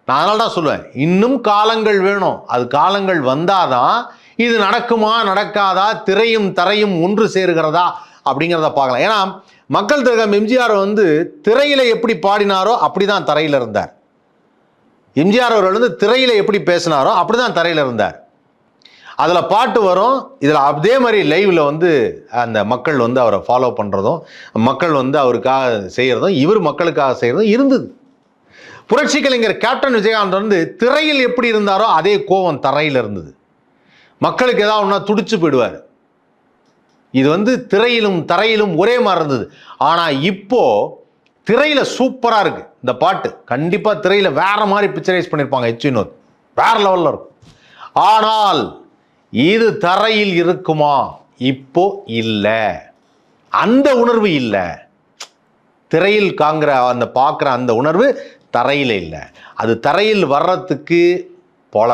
நான் அதனால தான் சொல்லுவேன், இன்னும் காலங்கள் வேணும். அது காலங்கள் வந்தாதான் இது நடக்குமா நடக்காதா, திரையும் தரையும் ஒன்று சேருகிறதா அப்படிங்கிறத பார்க்கலாம். ஏன்னா மக்கள் திலகம் எம்ஜிஆர் திரையில எப்படி பாடினாரோ அப்படிதான் தரையில் இருந்தார். எம்ஜிஆர் அவர்கள் திரையில எப்படி பேசினாரோ அப்படிதான் தரையில் இருந்தார். அதுல பாட்டு வரும், இதுல அதே மாதிரி லைவ்ல அந்த மக்கள் அவரை ஃபாலோ பண்றதும், மக்கள் அவருக்காக செய்யறதும், இவர் மக்களுக்காக செய்யறதும் இருந்தது. புரட்சி கலைஞர் கேப்டன் விஜயகாந்த் திரையில் எப்படி இருந்தாரோ அதே கோவம் தரையில் இருந்தது. மக்களுக்கு ஏதாவது ஒன்றா துடிச்சு போயிடுவார். இது திரையிலும் தரையிலும் ஒரே மாதிரி இருந்தது. ஆனா இப்போ திரையில சூப்பரா இருக்கு இந்த பாட்டு. கண்டிப்பா திரையில வேற மாதிரி பிக்சரைஸ் பண்ணிருப்பாங்க. எச் வினோத் வேற லெவல்ல இருக்கும். ஆனால் இது தரையில் இருக்குமா? இப்போ இல்ல. அந்த உணர்வு இல்ல. திரையில் காங்கிற அந்த பார்க்குற அந்த உணர்வு தரையில் இல்லை. அது தரையில் வர்றதுக்கு பல